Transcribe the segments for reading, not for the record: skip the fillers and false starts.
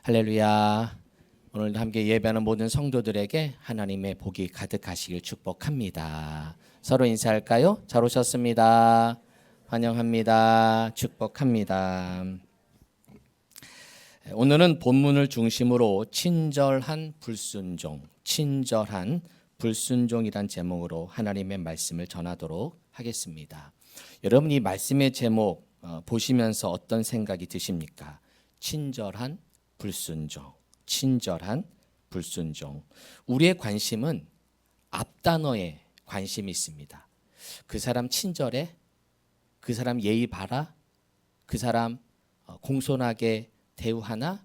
할렐루야. 오늘도 함께 예배하는 모든 성도들에게 하나님의 복이 가득하시길 축복합니다. 서로 인사할까요? 잘 오셨습니다. 환영합니다. 축복합니다. 오늘은 본문을 중심으로 친절한 불순종이란 제목으로 하나님의 말씀을 전하도록 하겠습니다. 여러분, 이 말씀의 제목 보시면서 어떤 생각이 드십니까? 친절한 불순종. 우리의 관심은 앞단어에 관심이 있습니다. 그 사람 친절해? 그 사람 예의 바라? 그 사람 공손하게 대우하나?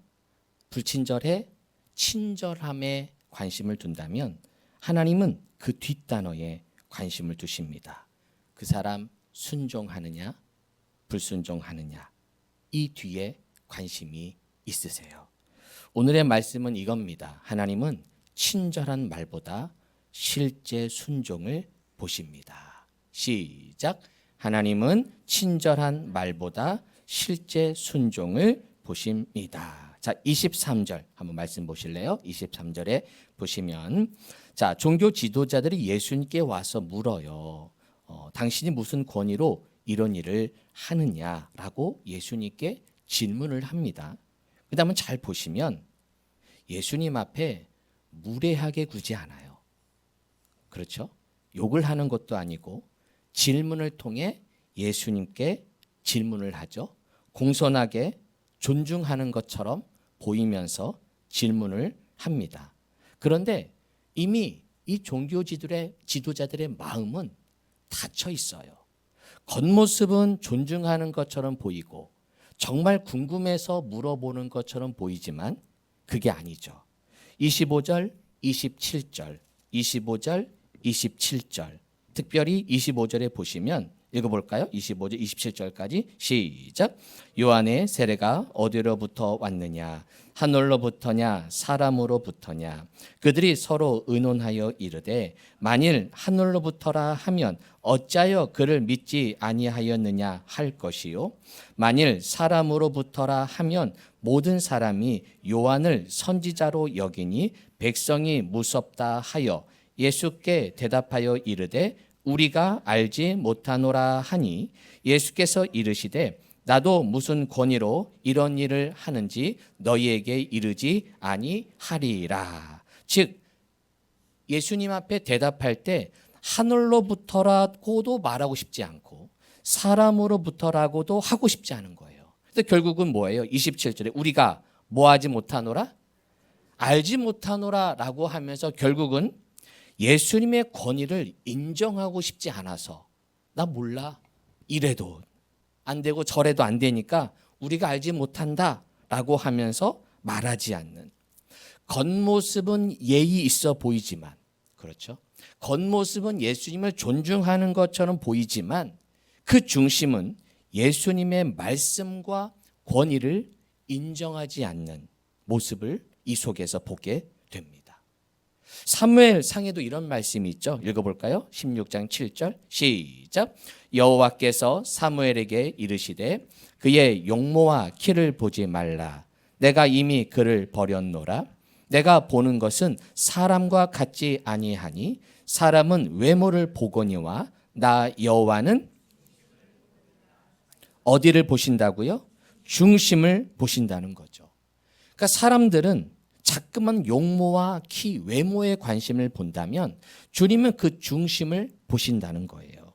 불친절해? 친절함에 관심을 둔다면 하나님은 그 뒷단어에 관심을 두십니다. 그 사람 순종하느냐? 불순종하느냐? 이 뒤에 관심이 있으세요. 오늘의 말씀은 이겁니다. 하나님은 친절한 말보다 실제 순종을 보십니다. 시작. 하나님은 친절한 말보다 실제 순종을 보십니다. 자, 23절 한번 말씀 보실래요? 23절에 보시면 자, 종교 지도자들이 예수님께 와서 물어요. 당신이 무슨 권위로 이런 일을 하느냐라고 예수님께 질문을 합니다. 그 다음은 잘 보시면 예수님 앞에 무례하게 구지 않아요. 그렇죠? 욕을 하는 것도 아니고 질문을 통해 예수님께 질문을 하죠. 공손하게 존중하는 것처럼 보이면서 질문을 합니다. 그런데 이미 이 종교 지도자들의 마음은 닫혀 있어요. 겉모습은 존중하는 것처럼 보이고 정말 궁금해서 물어보는 것처럼 보이지만 그게 아니죠. 25절, 27절, 특별히 25절에 보시면 읽어볼까요? 25절, 27절까지 시작. 요한의 세례가 어디로부터 왔느냐? 하늘로부터냐? 사람으로부터냐? 그들이 서로 의논하여 이르되 만일 하늘로부터라 하면 어찌하여 그를 믿지 아니하였느냐 할 것이요. 만일 사람으로부터라 하면 모든 사람이 요한을 선지자로 여기니 백성이 무섭다 하여 예수께 대답하여 이르되 우리가 알지 못하노라 하니 예수께서 이르시되 나도 무슨 권위로 이런 일을 하는지 너희에게 이르지 아니하리라. 즉 예수님 앞에 대답할 때 하늘로부터라고도 말하고 싶지 않고 사람으로부터라고도 하고 싶지 않은 거예요. 근데 결국은 뭐예요? 27절에 우리가 뭐하지 못하노라? 알지 못하노라라고 하면서 결국은 예수님의 권위를 인정하고 싶지 않아서 나 몰라 이래도 안 되고 저래도 안 되니까 우리가 알지 못한다라고 하면서 말하지 않는, 겉모습은 예의 있어 보이지만, 그렇죠? 겉모습은 예수님을 존중하는 것처럼 보이지만 그 중심은 예수님의 말씀과 권위를 인정하지 않는 모습을 이 속에서 보게 됩니다. 사무엘상에도 이런 말씀이 있죠. 읽어볼까요? 16장 7절 시작. 여호와께서 사무엘에게 이르시되 그의 용모와 키를 보지 말라. 내가 이미 그를 버렸노라. 내가 보는 것은 사람과 같지 아니하니 사람은 외모를 보거니와 나 여호와는 어디를 보신다고요? 중심을 보신다는 거죠. 그러니까 사람들은 자꾸만 용모와 키, 외모에 관심을 본다면 주님은 그 중심을 보신다는 거예요.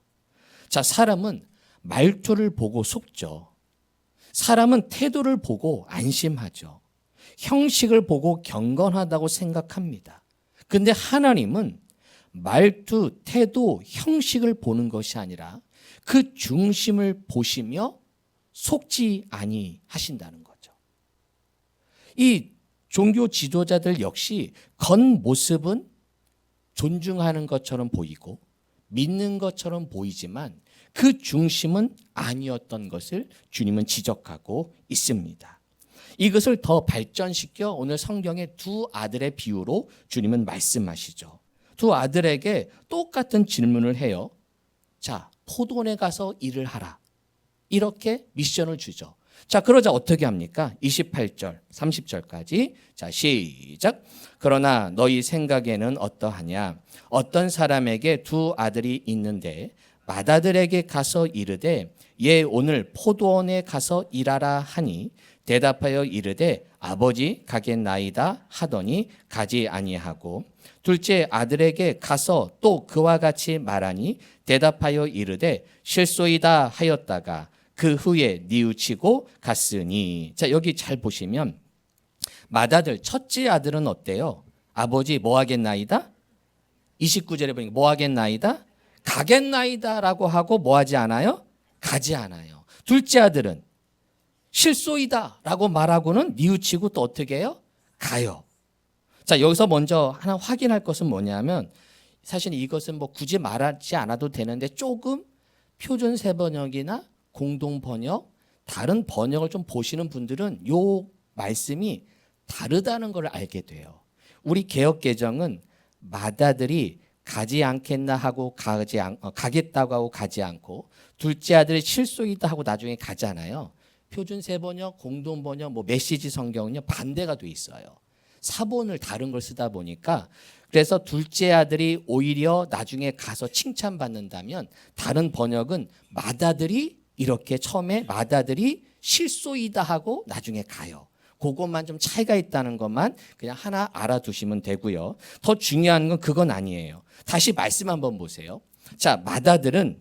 자, 사람은 말투를 보고 속죠. 사람은 태도를 보고 안심하죠. 형식을 보고 경건하다고 생각합니다. 근데 하나님은 말투, 태도, 형식을 보는 것이 아니라 그 중심을 보시며 속지 아니하신다는 거죠. 이 종교 지도자들 역시 겉모습은 존중하는 것처럼 보이고 믿는 것처럼 보이지만 그 중심은 아니었던 것을 주님은 지적하고 있습니다. 이것을 더 발전시켜 오늘 성경의 두 아들의 비유로 주님은 말씀하시죠. 두 아들에게 똑같은 질문을 해요. 자, 포도원에 가서 일을 하라. 이렇게 미션을 주죠. 자, 그러자 어떻게 합니까? 28절, 30절까지. 자, 시작. 그러나 너희 생각에는 어떠하냐? 어떤 사람에게 두 아들이 있는데 맏아들에게 가서 이르되 얘 오늘 포도원에 가서 일하라 하니 대답하여 이르되 아버지 가겠나이다 하더니 가지 아니하고 둘째 아들에게 가서 또 그와 같이 말하니 대답하여 이르되 실소이다 하였다가 그 후에 뉘우치고 갔으니. 자, 여기 잘 보시면 맏아들 첫째 아들은 어때요? 아버지 뭐 하겠나이다? 29절에 보니까 뭐 하겠나이다? 가겠나이다라고 하고 뭐 하지 않아요? 가지 않아요. 둘째 아들은 실소이다라고 말하고는 뉘우치고 또 어떻게 해요? 가요. 자, 여기서 먼저 하나 확인할 것은 뭐냐면 사실 이것은 뭐 굳이 말하지 않아도 되는데 조금 표준 세번역이나 공동 번역, 다른 번역을 좀 보시는 분들은 요 말씀이 다르다는 걸 알게 돼요. 우리 개역 개정은 맏아들이 가지 않겠나 하고 가겠다고 하고 가지 않고 둘째 아들이 실소이다 하고 나중에 가잖아요. 표준 세번역, 공동 번역, 뭐 메시지 성경은요 반대가 돼 있어요. 사본을 다른 걸 쓰다 보니까 그래서 둘째 아들이 오히려 나중에 가서 칭찬받는다면 다른 번역은 맏아들이 이렇게 처음에 맏아들이 실소이다 하고 나중에 가요. 그것만 좀 차이가 있다는 것만 그냥 하나 알아두시면 되고요. 더 중요한 건 그건 아니에요. 다시 말씀 한번 보세요. 자, 맏아들은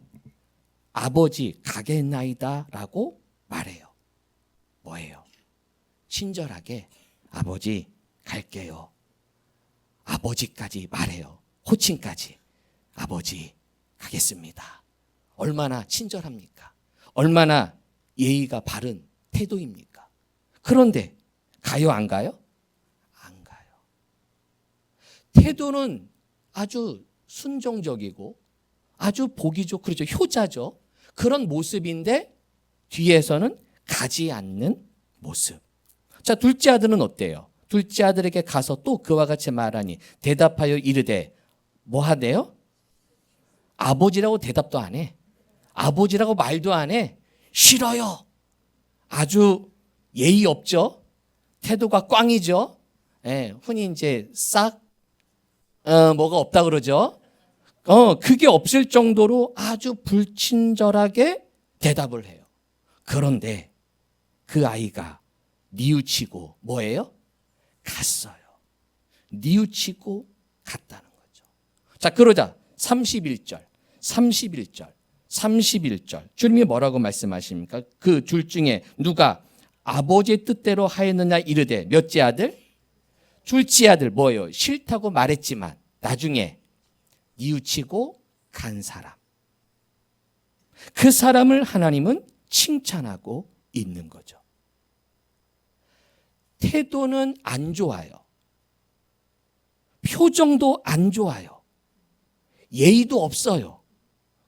아버지 가겠나이다 라고 말해요. 뭐예요? 친절하게 아버지 갈게요. 아버지까지 말해요. 호칭까지. 아버지 가겠습니다. 얼마나 친절합니까? 얼마나 예의가 바른 태도입니까? 그런데 가요 안 가요? 안 가요. 태도는 아주 순종적이고 아주 보기 좋고 그렇죠. 효자죠. 그런 모습인데 뒤에서는 가지 않는 모습. 자, 둘째 아들은 어때요? 둘째 아들에게 가서 또 그와 같이 말하니 대답하여 이르되 뭐 하대요? 아버지라고 대답도 안 해. 아버지라고 말도 안 해. 싫어요. 아주 예의 없죠. 태도가 꽝이죠. 예, 흔히 이제 싹 뭐가 없다 그러죠. 그게 없을 정도로 아주 불친절하게 대답을 해요. 그런데 그 아이가 뉘우치고 뭐예요? 갔어요. 뉘우치고 갔다는 거죠. 자, 그러자 31절. 주님이 뭐라고 말씀하십니까? 그 둘 중에 누가 아버지의 뜻대로 하였느냐 이르되 몇째 아들? 둘째 아들 뭐예요? 싫다고 말했지만 나중에 뉘우치고 간 사람. 그 사람을 하나님은 칭찬하고 있는 거죠. 태도는 안 좋아요. 표정도 안 좋아요. 예의도 없어요.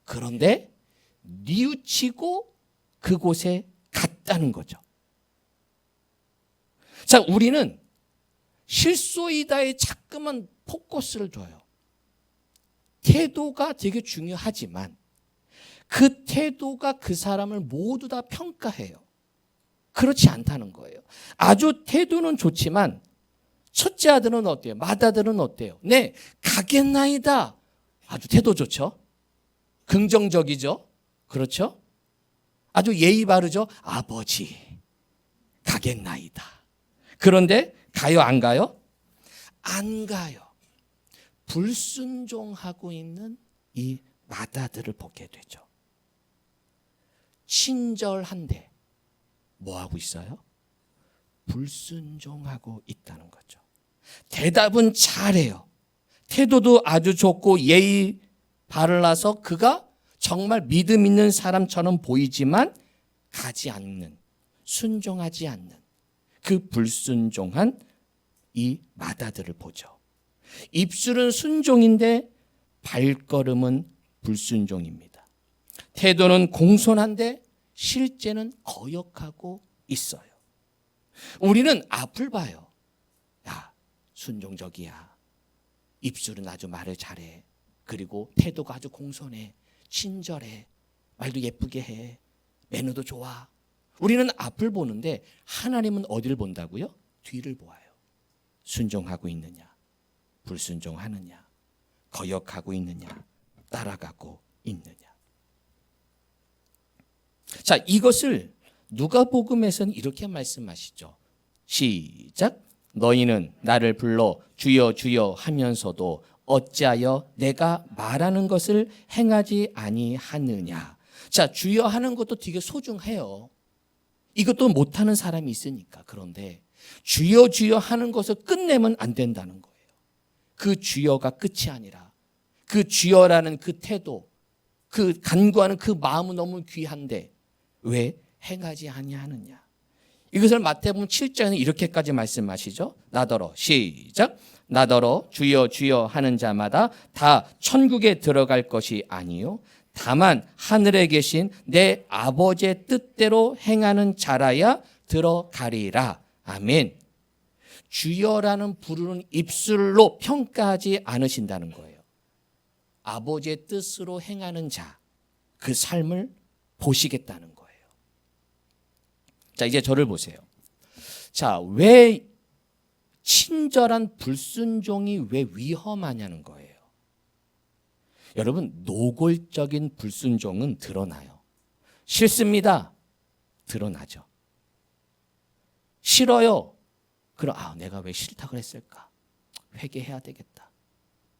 그런데 뉘우치고 그곳에 갔다는 거죠. 자, 우리는 실소이다에 자꾸만 포커스를 둬요. 태도가 되게 중요하지만 그 태도가 그 사람을 모두 다 평가해요. 그렇지 않다는 거예요. 아주 태도는 좋지만 첫째 아들은 어때요? 맏아들은 어때요? 네, 가겠나이다. 아주 태도 좋죠. 긍정적이죠. 그렇죠? 아주 예의 바르죠. 아버지 가겠나이다. 그런데 가요 안 가요? 안 가요. 불순종하고 있는 이 맏아들을 보게 되죠. 친절한데 뭐 하고 있어요? 불순종하고 있다는 거죠. 대답은 잘해요. 태도도 아주 좋고 예의 바르라서 그가 정말 믿음 있는 사람처럼 보이지만 가지 않는, 순종하지 않는 그 불순종한 이 맏아들을 보죠. 입술은 순종인데 발걸음은 불순종입니다. 태도는 공손한데 실제는 거역하고 있어요. 우리는 앞을 봐요. 야, 순종적이야. 입술은 아주 말을 잘해. 그리고 태도가 아주 공손해. 친절해. 말도 예쁘게 해. 매너도 좋아. 우리는 앞을 보는데 하나님은 어디를 본다고요? 뒤를 보아요. 순종하고 있느냐, 불순종하느냐, 거역하고 있느냐, 따라가고 있느냐. 자, 이것을 누가복음에서는 이렇게 말씀하시죠. 시작. 너희는 나를 불러 주여 주여 하면서도 어찌하여 내가 말하는 것을 행하지 아니하느냐. 자, 주여 하는 것도 되게 소중해요. 이것도 못하는 사람이 있으니까. 그런데 주여 주여 하는 것을 끝내면 안 된다는 거예요. 그 주여가 끝이 아니라 그 주여라는 그 태도, 그 간구하는 그 마음은 너무 귀한데 왜 행하지 아니하느냐. 이것을 마태복음 7장에는 이렇게까지 말씀하시죠. 나더러 시작. 나더러 주여 주여 하는 자마다 다 천국에 들어갈 것이 아니요 다만 하늘에 계신 내 아버지의 뜻대로 행하는 자라야 들어가리라. 아멘. 주여라는 부르는 입술로 평가하지 않으신다는 거예요. 아버지의 뜻으로 행하는 자, 그 삶을 보시겠다는 거예요. 자, 이제 저를 보세요. 자, 왜 친절한 불순종이 왜 위험하냐는 거예요. 여러분, 노골적인 불순종은 드러나요. 싫습니다. 드러나죠. 싫어요. 그럼 내가 왜 싫다 그랬을까? 회개해야 되겠다.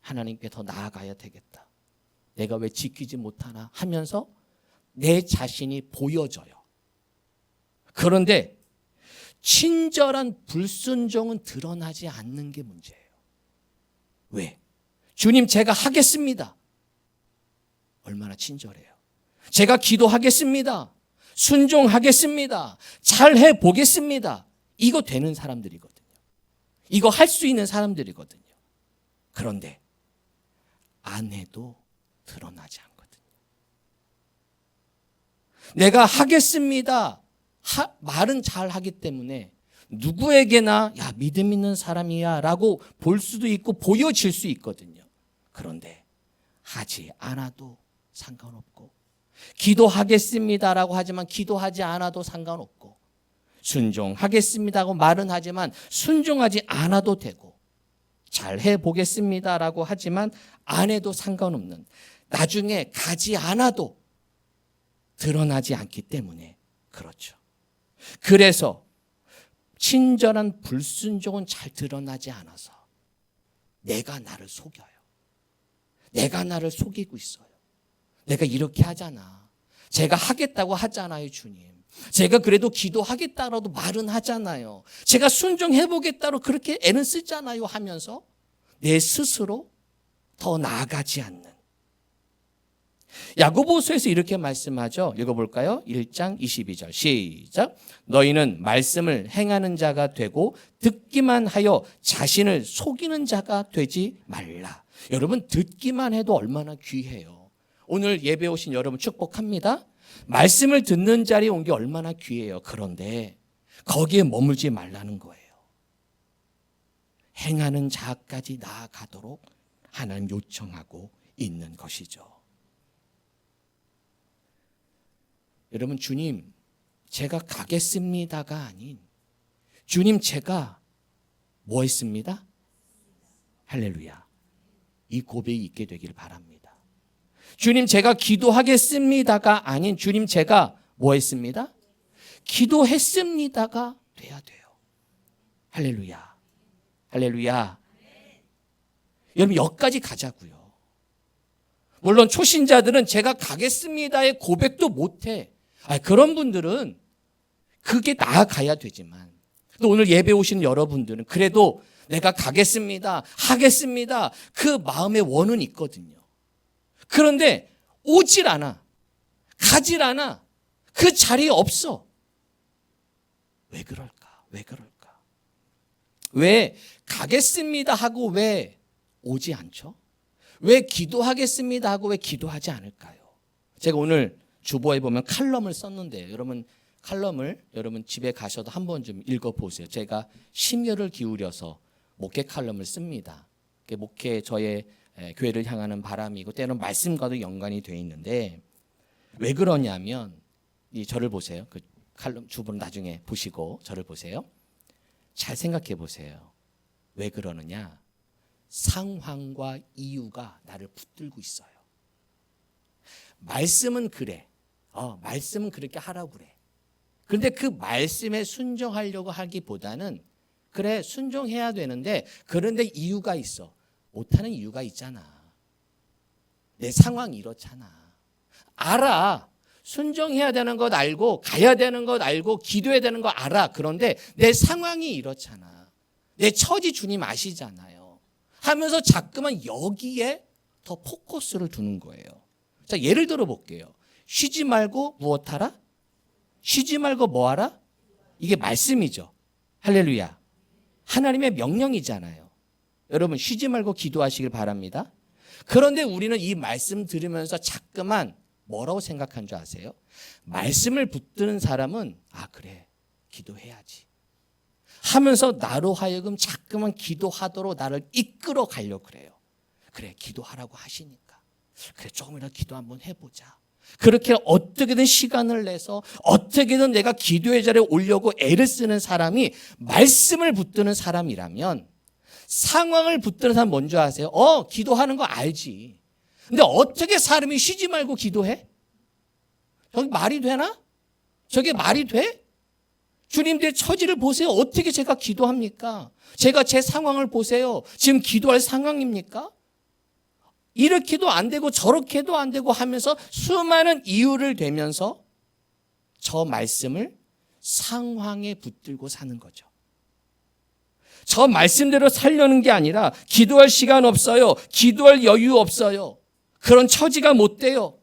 하나님께 더 나아가야 되겠다. 내가 왜 지키지 못하나 하면서 내 자신이 보여져요. 그런데 친절한 불순종은 드러나지 않는 게 문제예요. 왜? 주님, 제가 하겠습니다. 얼마나 친절해요. 제가 기도하겠습니다. 순종하겠습니다. 잘 해보겠습니다. 이거 되는 사람들이거든요. 이거 할 수 있는 사람들이거든요. 그런데 안 해도 드러나지 않거든요. 내가 하겠습니다. 말은 잘 하기 때문에 누구에게나 야, 믿음 있는 사람이야 라고 볼 수도 있고 보여질 수 있거든요. 그런데 하지 않아도 상관없고, 기도하겠습니다라고 하지만 기도하지 않아도 상관없고, 순종하겠습니다고 말은 하지만 순종하지 않아도 되고, 잘 해보겠습니다라고 하지만 안 해도 상관없는, 나중에 가지 않아도 드러나지 않기 때문에 그렇죠. 그래서 친절한 불순종은 잘 드러나지 않아서 내가 나를 속여요. 내가 나를 속이고 있어요. 내가 이렇게 하잖아. 제가 하겠다고 하잖아요, 주님. 제가 그래도 기도하겠다라도 말은 하잖아요. 제가 순종해보겠다로 그렇게 애는 쓰잖아요 하면서 내 스스로 더 나아가지 않는. 야고보서에서 이렇게 말씀하죠. 읽어볼까요? 1장 22절 시작. 너희는 말씀을 행하는 자가 되고 듣기만 하여 자신을 속이는 자가 되지 말라. 여러분, 듣기만 해도 얼마나 귀해요. 오늘 예배 오신 여러분 축복합니다. 말씀을 듣는 자리에 온 게 얼마나 귀해요. 그런데 거기에 머물지 말라는 거예요. 행하는 자까지 나아가도록 하나님 요청하고 있는 것이죠. 여러분, 주님, 제가 가겠습니다가 아닌 주님, 제가 뭐 했습니다? 할렐루야. 이 고백이 있게 되길 바랍니다. 주님, 제가 기도하겠습니다가 아닌 주님, 제가 뭐 했습니다? 기도했습니다가 돼야 돼요. 할렐루야. 할렐루야. 여러분, 여기까지 가자고요. 물론 초신자들은 제가 가겠습니다의 고백도 못해. 그런 분들은 그게 나아가야 되지만, 또 오늘 예배 오신 여러분들은 그래도 내가 가겠습니다, 하겠습니다, 그 마음의 원은 있거든요. 그런데 오질 않아. 가질 않아. 그 자리에 없어. 왜 그럴까? 왜 그럴까? 왜 가겠습니다 하고 왜 오지 않죠? 왜 기도하겠습니다 하고 왜 기도하지 않을까요? 제가 오늘 주보에 보면 칼럼을 썼는데, 여러분 칼럼을 여러분 집에 가셔도 한번 좀 읽어보세요. 제가 심혈을 기울여서 목회 칼럼을 씁니다. 목회 저의 교회를 향하는 바람이고 때로는 말씀과도 연관이 되어 있는데, 왜 그러냐면 저를 보세요. 그 칼럼 주부는 나중에 보시고 저를 보세요. 잘 생각해 보세요. 왜 그러느냐? 상황과 이유가 나를 붙들고 있어요. 말씀은 그래. 말씀은 그렇게 하라고 그래. 그런데 그 말씀에 순종하려고 하기보다는 그래 순종해야 되는데 그런데 이유가 있어. 못하는 이유가 있잖아. 내 상황이 이렇잖아. 알아. 순종해야 되는 것 알고 가야 되는 것 알고 기도해야 되는 거 알아. 그런데 내 상황이 이렇잖아. 내 처지 주님 아시잖아요. 하면서 자꾸만 여기에 더 포커스를 두는 거예요. 자, 예를 들어 볼게요. 쉬지 말고 무엇하라? 쉬지 말고 뭐하라? 이게 말씀이죠. 할렐루야. 하나님의 명령이잖아요. 여러분 쉬지 말고 기도하시길 바랍니다. 그런데 우리는 이 말씀 들으면서 자꾸만 뭐라고 생각한 줄 아세요? 말씀을 붙드는 사람은 그래 기도해야지 하면서 나로 하여금 자꾸만 기도하도록 나를 이끌어 가려고 그래요. 그래 기도하라고 하시니까 그래 조금이라도 기도 한번 해보자. 그렇게 어떻게든 시간을 내서 어떻게든 내가 기도의 자리에 오려고 애를 쓰는 사람이 말씀을 붙드는 사람이라면 상황을 붙드는 사람 뭔지 아세요? 기도하는 거 알지. 근데 어떻게 사람이 쉬지 말고 기도해? 저게 말이 되나? 저게 말이 돼? 주님들의 처지를 보세요. 어떻게 제가 기도합니까? 제가 제 상황을 보세요. 지금 기도할 상황입니까? 이렇게도 안 되고 저렇게도 안 되고 하면서 수많은 이유를 대면서 저 말씀을 상황에 붙들고 사는 거죠. 저 말씀대로 살려는 게 아니라 기도할 시간 없어요. 기도할 여유 없어요. 그런 처지가 못 돼요.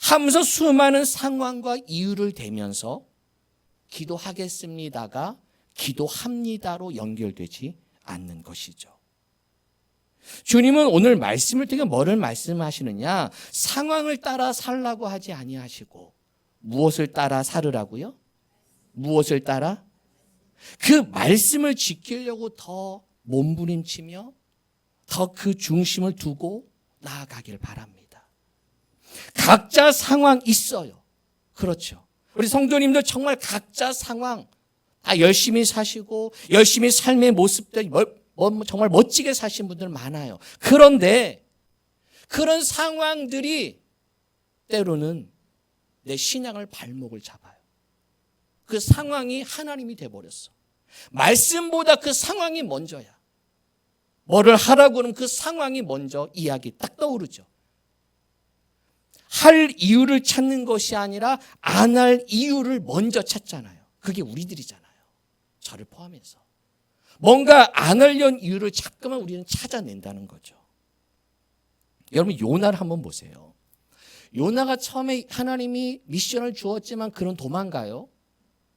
하면서 수많은 상황과 이유를 대면서 기도하겠습니다가 기도합니다로 연결되지 않는 것이죠. 주님은 오늘 말씀을 통해 뭐를 말씀하시느냐? 상황을 따라 살라고 하지 아니하시고 무엇을 따라 살으라고요? 무엇을 따라? 그 말씀을 지키려고 더 몸부림치며 더 그 중심을 두고 나아가길 바랍니다. 각자 상황 있어요. 그렇죠. 우리 성도님들 정말 각자 상황 다 열심히 사시고 열심히 삶의 모습들 정말 멋지게 사신 분들 많아요. 그런데 그런 상황들이 때로는 내 신앙을 발목을 잡아요. 그 상황이 하나님이 돼버렸어. 말씀보다 그 상황이 먼저야. 뭐를 하라고 하면 그 상황이 먼저 이야기 딱 떠오르죠. 할 이유를 찾는 것이 아니라 안 할 이유를 먼저 찾잖아요. 그게 우리들이잖아요. 저를 포함해서. 뭔가 안 하려는 이유를 자꾸만 우리는 찾아낸다는 거죠. 여러분 요나를 한번 보세요. 요나가 처음에 하나님이 미션을 주었지만 그는 도망가요.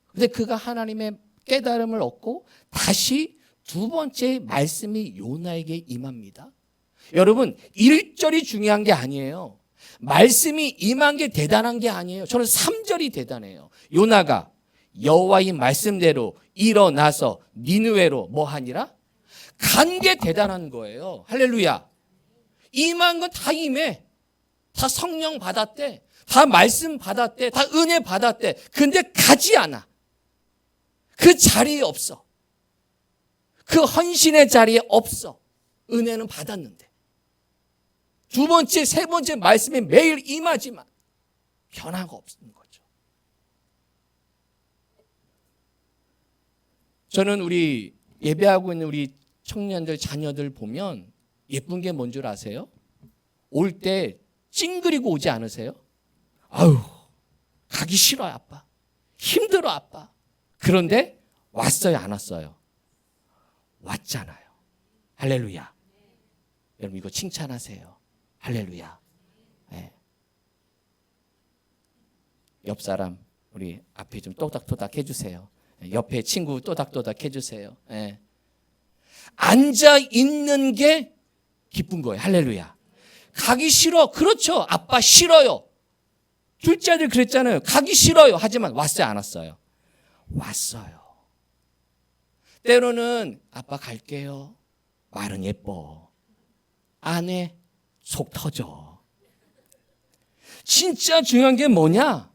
근데 그가 하나님의 깨달음을 얻고 다시 두 번째 말씀이 요나에게 임합니다. 여러분 1절이 중요한 게 아니에요. 말씀이 임한 게 대단한 게 아니에요. 저는 3절이 대단해요. 요나가 여호와의 말씀대로 일어나서 니느웨로 뭐 하니라? 간 게 대단한 거예요. 할렐루야. 임한 건 다 임해. 다 성령 받았대. 다 말씀 받았대. 다 은혜 받았대. 근데 가지 않아. 그 자리에 없어. 그 헌신의 자리에 없어. 은혜는 받았는데. 두 번째, 세 번째 말씀이 매일 임하지만 변화가 없는 거죠. 저는 우리 예배하고 있는 우리 청년들, 자녀들 보면 예쁜 게 뭔 줄 아세요? 올 때 찡그리고 오지 않으세요? 아유, 가기 싫어요, 아빠. 힘들어, 아빠. 그런데 왔어요, 안 왔어요? 왔잖아요. 할렐루야. 여러분 이거 칭찬하세요. 할렐루야. 네. 옆 사람 우리 앞에 좀 또닥또닥 해주세요. 옆에 친구 또닥또닥 해주세요. 네. 앉아 있는 게 기쁜 거예요. 할렐루야. 가기 싫어. 그렇죠. 아빠 싫어요. 둘째 아들 그랬잖아요. 가기 싫어요. 하지만 왔어요, 안 왔어요? 왔어요. 때로는 아빠 갈게요. 말은 예뻐. 안 해. 속 터져. 진짜 중요한 게 뭐냐?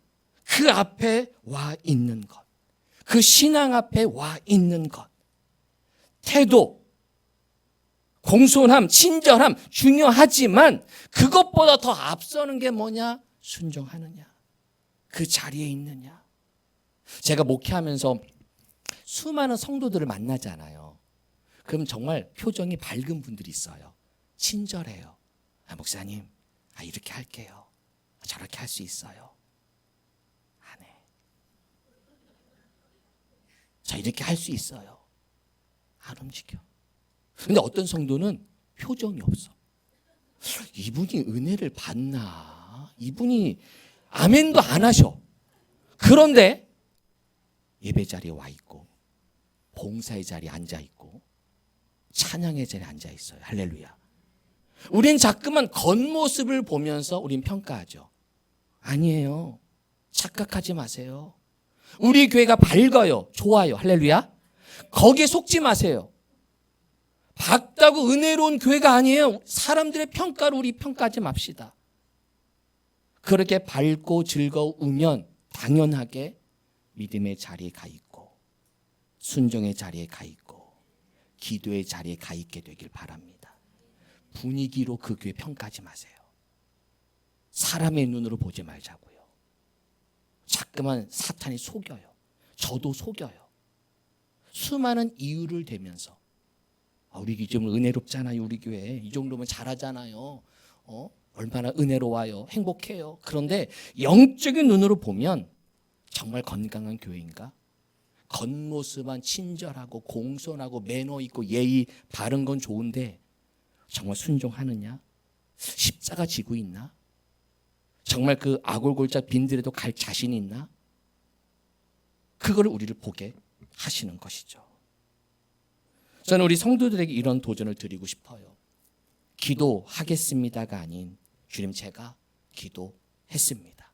그 앞에 와 있는 것, 그 신앙 앞에 와 있는 것, 태도, 공손함, 친절함 중요하지만 그것보다 더 앞서는 게 뭐냐? 순종하느냐, 그 자리에 있느냐. 제가 목회하면서 수많은 성도들을 만나잖아요. 그럼 정말 표정이 밝은 분들이 있어요. 친절해요. 목사님, 이렇게 할게요. 저렇게 할 수 있어요. 안 해. 저 이렇게 할 수 있어요. 안 움직여. 근데 어떤 성도는 표정이 없어. 이분이 은혜를 받나? 이분이 아멘도 안 하셔. 그런데 예배 자리에 와 있고, 봉사의 자리에 앉아 있고, 찬양의 자리에 앉아 있어요. 할렐루야. 우린 자꾸만 겉모습을 보면서 우린 평가하죠. 아니에요. 착각하지 마세요. 우리 교회가 밝아요. 좋아요. 할렐루야. 거기에 속지 마세요. 밝다고 은혜로운 교회가 아니에요. 사람들의 평가로 우리 평가하지 맙시다. 그렇게 밝고 즐거우면 당연하게 믿음의 자리에 가 있고, 순종의 자리에 가 있고, 기도의 자리에 가 있게 되길 바랍니다. 분위기로 그 교회 평가하지 마세요. 사람의 눈으로 보지 말자고요. 자꾸만 사탄이 속여요. 저도 속여요. 수많은 이유를 대면서 우리 교회 좀 은혜롭잖아요. 우리 교회 이 정도면 잘하잖아요. 얼마나 은혜로워요. 행복해요. 그런데 영적인 눈으로 보면 정말 건강한 교회인가? 겉모습만 친절하고 공손하고 매너 있고 예의 바른 건 좋은데 정말 순종하느냐? 십자가 지고 있나? 정말 그 아골골짝 빈들에도 갈 자신이 있나? 그걸 우리를 보게 하시는 것이죠. 저는 우리 성도들에게 이런 도전을 드리고 싶어요. 기도하겠습니다가 아닌 주님 제가 기도했습니다.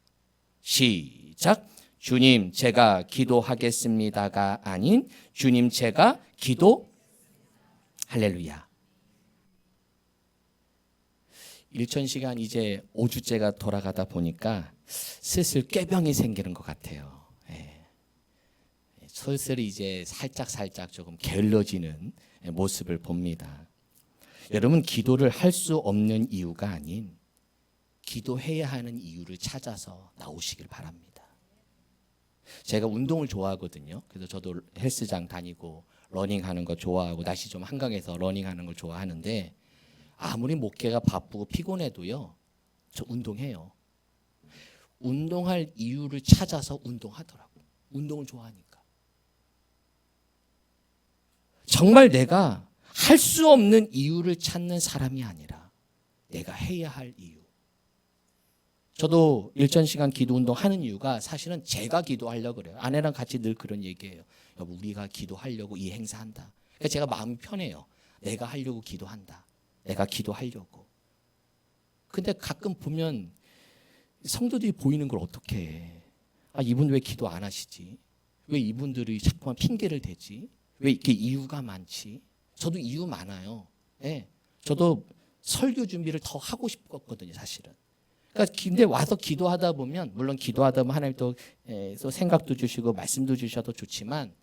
시작. 주님 제가 기도하겠습니다가 아닌 주님 제가 할렐루야. 일천시간 이제 5주째가 돌아가다 보니까 슬슬 꾀병이 생기는 것 같아요. 슬슬 이제 살짝 조금 게을러지는 모습을 봅니다. 여러분 기도를 할 수 없는 이유가 아닌 기도해야 하는 이유를 찾아서 나오시길 바랍니다. 제가 운동을 좋아하거든요. 그래서 저도 헬스장 다니고 러닝하는 거 좋아하고 날씨 좀 한강에서 러닝하는 걸 좋아하는데 아무리 목회가 바쁘고 피곤해도요. 저 운동해요. 운동할 이유를 찾아서 운동하더라고요. 운동을 좋아하니까. 정말 내가 할 수 없는 이유를 찾는 사람이 아니라 내가 해야 할 이유. 저도 일전시간 기도 운동 하는 이유가 사실은 제가 기도하려고 그래요. 아내랑 같이 늘 그런 얘기해요. 여보 우리가 기도하려고 이 행사한다. 그러니까 제가 마음이 편해요. 내가 하려고 기도한다. 내가 기도하려고. 근데 가끔 보면 성도들이 보이는 걸 어떻게 해. 이분 왜 기도 안 하시지? 왜 이분들이 자꾸만 핑계를 대지? 왜 이렇게 이유가 많지? 저도 이유 많아요. 네. 저도 설교 준비를 더 하고 싶었거든요, 사실은. 그러니까 근데 와서 기도하다 보면 물론 기도하다 보면 하나님 또 생각도 주시고 말씀도 주셔도 좋지만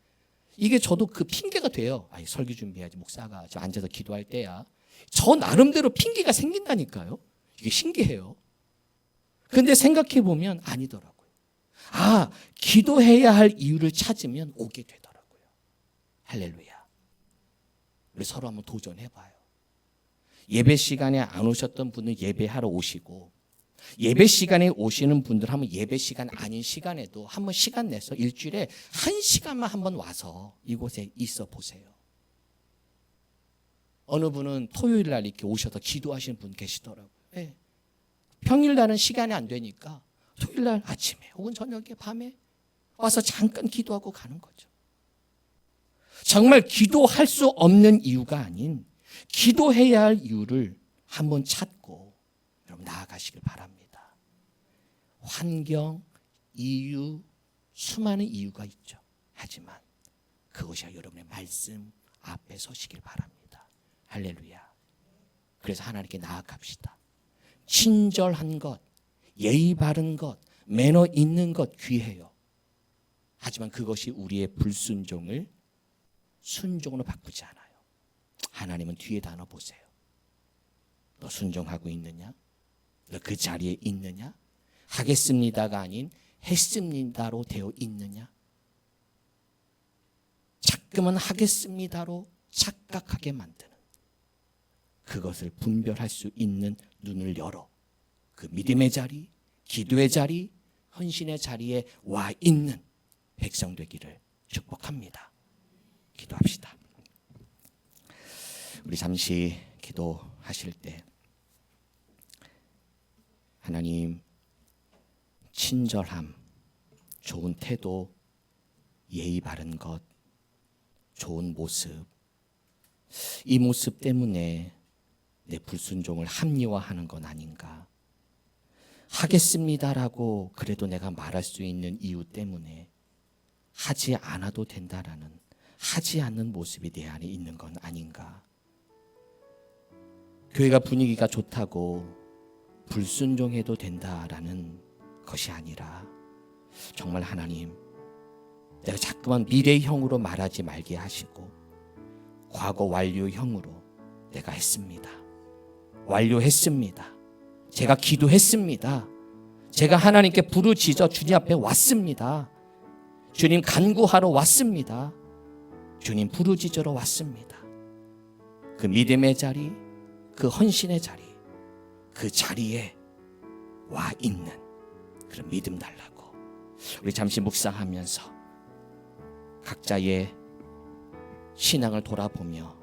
이게 저도 그 핑계가 돼요. 설교 준비해야지 목사가 저 앉아서 기도할 때야. 저 나름대로 핑계가 생긴다니까요. 이게 신기해요. 근데 생각해 보면 아니더라고요. 기도해야 할 이유를 찾으면 오게 되더라고요. 할렐루야. 우리 서로 한번 도전해봐요. 예배 시간에 안 오셨던 분은 예배하러 오시고 예배 시간에 오시는 분들 한번 예배 시간 아닌 시간에도 한번 시간 내서 일주일에 1시간만 한번 와서 이곳에 있어 보세요. 어느 분은 토요일 날 이렇게 오셔서 기도하시는 분 계시더라고요. 네. 평일 날은 시간이 안 되니까 토요일 날 아침에 혹은 저녁에 밤에 와서 잠깐 기도하고 가는 거죠. 정말 기도할 수 없는 이유가 아닌 기도해야 할 이유를 한번 찾고 여러분 나아가시길 바랍니다. 환경, 이유, 수많은 이유가 있죠. 하지만 그것이 여러분의 말씀 앞에 서시길 바랍니다. 할렐루야. 그래서 하나님께 나아갑시다. 친절한 것, 예의 바른 것, 매너 있는 것 귀해요. 하지만 그것이 우리의 불순종을 순종으로 바꾸지 않아요. 하나님은 뒤에 단어 보세요. 너 순종하고 있느냐? 너 그 자리에 있느냐? 하겠습니다가 아닌 했습니다로 되어 있느냐? 자꾸만 하겠습니다로 착각하게 만드는, 그것을 분별할 수 있는 눈을 열어 그 믿음의 자리, 기도의 자리, 헌신의 자리에 와 있는 백성 되기를 축복합니다. 기도합시다. 우리 잠시 기도하실 때 하나님, 친절함, 좋은 태도, 예의 바른 것, 좋은 모습, 이 모습 때문에 내 불순종을 합리화하는 건 아닌가? 하겠습니다라고 그래도 내가 말할 수 있는 이유 때문에 하지 않아도 된다라는, 하지 않는 모습이 내 안에 있는 건 아닌가? 교회가 분위기가 좋다고 불순종해도 된다라는 것이 아니라 정말 하나님, 내가 자꾸만 미래형으로 말하지 말게 하시고 과거 완료형으로 내가 했습니다. 완료했습니다. 제가 기도했습니다. 제가 하나님께 부르짖어 주님 앞에 왔습니다. 주님 간구하러 왔습니다. 주님 부르짖으러 왔습니다. 그 믿음의 자리, 그 헌신의 자리, 그 자리에 와 있는 그런 믿음 달라고. 우리 잠시 묵상하면서 각자의 신앙을 돌아보며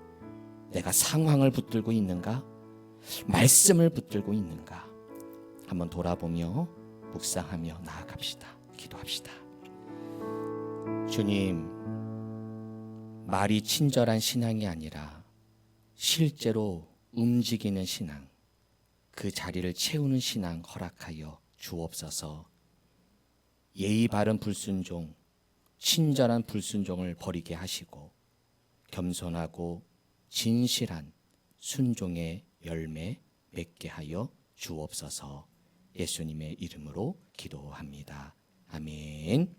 내가 상황을 붙들고 있는가, 말씀을 붙들고 있는가 한번 돌아보며 묵상하며 나아갑시다. 기도합시다. 주님, 말이 친절한 신앙이 아니라 실제로 움직이는 신앙, 그 자리를 채우는 신앙 허락하여 주옵소서. 예의 바른 불순종, 친절한 불순종을 버리게 하시고 겸손하고 진실한 순종의 열매 맺게 하여 주옵소서. 예수님의 이름으로 기도합니다. 아멘.